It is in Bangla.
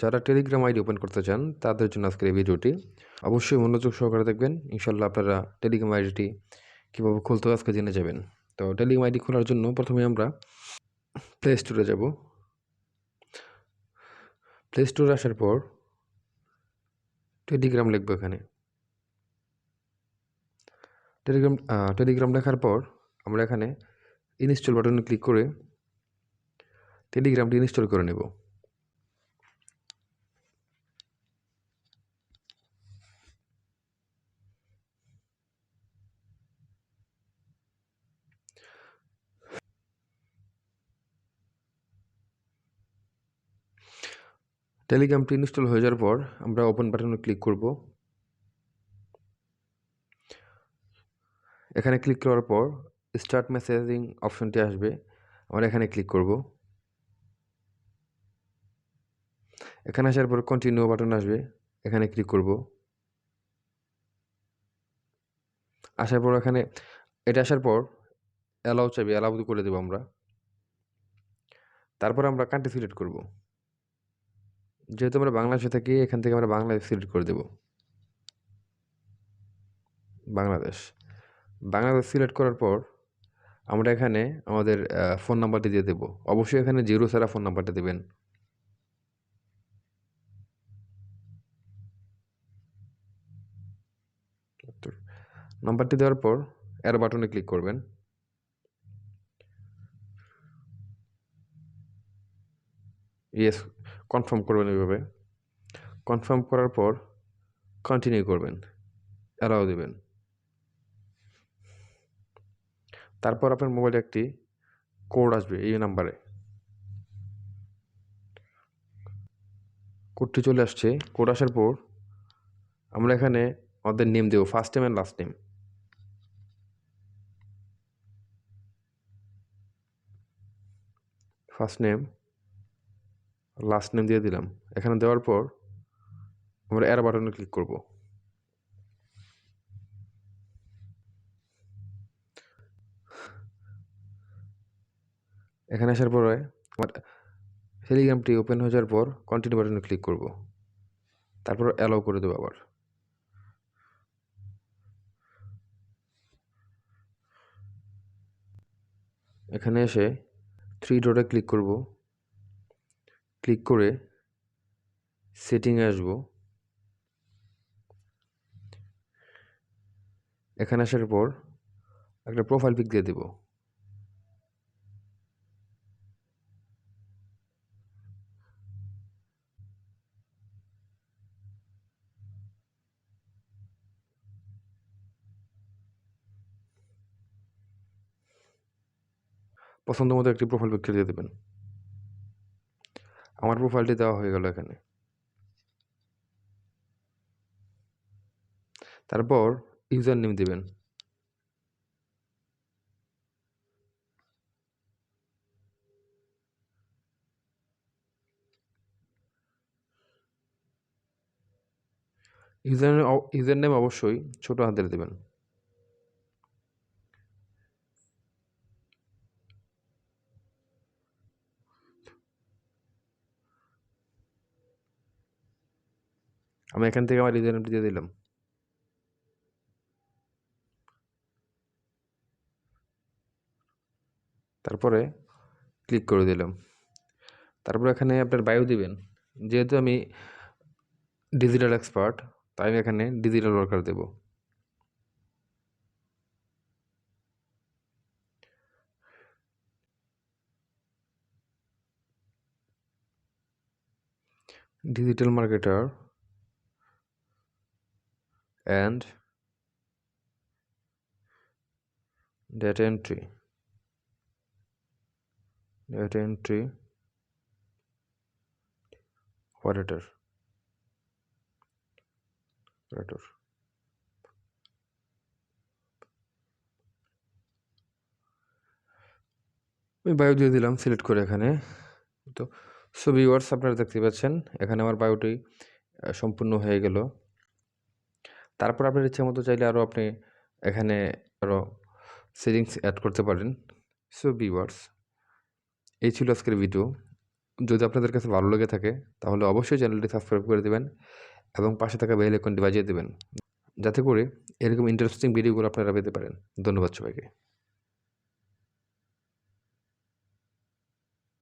যারা টেলিগ্রাম আইডি ওপেন করতে চান তাদের জন্য আজকের এই ভিডিওটি অবশ্যই মনোযোগ সহকারে দেখবেন। ইনশাল্লাহ আপনারা টেলিগ্রাম আইডিটি কীভাবে খুলতে আজকে জেনে যাবেন। তো টেলিগ্রাম আইডি খোলার জন্য প্রথমে আমরা প্লে স্টোরে যাব। প্লে স্টোরে আসার পর টেলিগ্রাম লিখব। এখানে টেলিগ্রাম লেখার পর আমরা এখানে ইনস্টল বাটনে ক্লিক করে টেলিগ্রামটি ইনস্টল করে নেব। টেলিগ্রামটি ইনস্টল হয়ে যাওয়ার পর আমরা ওপেন বাটনে ক্লিক করব। এখানে ক্লিক করার পর স্টার্ট মেসেজিং অপশনটি আসবে, আমরা এখানে ক্লিক করব। এখানে আসার পর কন্টিনিউ বাটন আসবে, এখানে ক্লিক করব। আসার পর এখানে এটা আসার পর অ্যালাউ চাইবে, অ্যালাউ করে দেবো আমরা। তারপর আমরা কান্ট্রি সিলেক্ট করব। যেহেতু আমরা বাংলাদেশে থাকি, এখান থেকে আমরা বাংলাদেশ সিলেক্ট করে দেব। বাংলাদেশ সিলেক্ট করার পর আমরা এখানে আমাদের ফোন নাম্বারটি দিয়ে দেব। অবশ্যই এখানে 0 ছাড়া ফোন নাম্বারটা দেবেন। নাম্বারটি দেওয়ার পর অ্যাড বাটনে ক্লিক করবেন। ইয়েস কনফার্ম করবেন। এইভাবে কনফার্ম করার পর কন্টিনিউ করবেন, অ্যালাউ দেবেন। তারপর আপনার মোবাইলে একটি কোড আসবে, এই নাম্বারে কোডটি চলে আসছে। কোড আসার পর আমরা এখানে আমাদের নেম দেব, first name and last name. First name last name দিয়ে দিলাম। এখানে দেওয়ার পর আমরা অ্যাড বাটনে ক্লিক করব। এখানে আসার পরে আমার টেলিগ্রামটি ওপেন হয়ে যাওয়ার পর কন্টিনিউ বাটনে ক্লিক করব। তারপর অ্যালাউ করে দেবো আবার। এখানে এসে 3 ডটে ক্লিক করব। ক্লিক করে সেটিংয়ে আসব। এখানে আসার পর একটা প্রোফাইল পিক দিয়ে দেব। পছন্দ মতো একটি প্রোফাইল পিকচার দিয়ে দেবেন। আমার প্রোফাইলটি দেওয়া হয়ে গেল এখানে। তারপর ইউজার নেম দেবেন। ইউজার নেম অবশ্যই ছোট হাতের দেবেন। আমি এখান থেকে আমার ইউজার নেমটি দিয়ে দিলাম। তারপরে ক্লিক করে দিলাম। তারপর এখানে আপনার বায়ো দিবেন। যেহেতু আমি ডিজিটাল এক্সপার্ট, তাই আমি এখানে ডিজিটাল ওয়ার্কার দেব। Digital marketer and data entry operator. আমি বায়ো দিয়ে দিলাম সিলেক্ট করে এখানে। তো ভিউয়ার্স আপনারা দেখতে পাচ্ছেন এখানে আমার বায়োটি সম্পূর্ণ হয়ে গেল। তারপর আপনার ইচ্ছা মতো চাইলে আরও আপনি এখানে আরও সেটিংস অ্যাড করতে পারেন। ভিউয়ার্স এই ছিল আজকের ভিডিও। যদি আপনাদের কাছে ভালো লেগে থাকে তাহলে অবশ্যই চ্যানেলটি সাবস্ক্রাইব করে দেবেন এবং পাশে থাকা বেল আইকনটি বাজিয়ে দেবেন, যাতে করে এরকম ইন্টারেস্টিং ভিডিওগুলো আপনারা পেতে পারেন। ধন্যবাদ সবাইকে।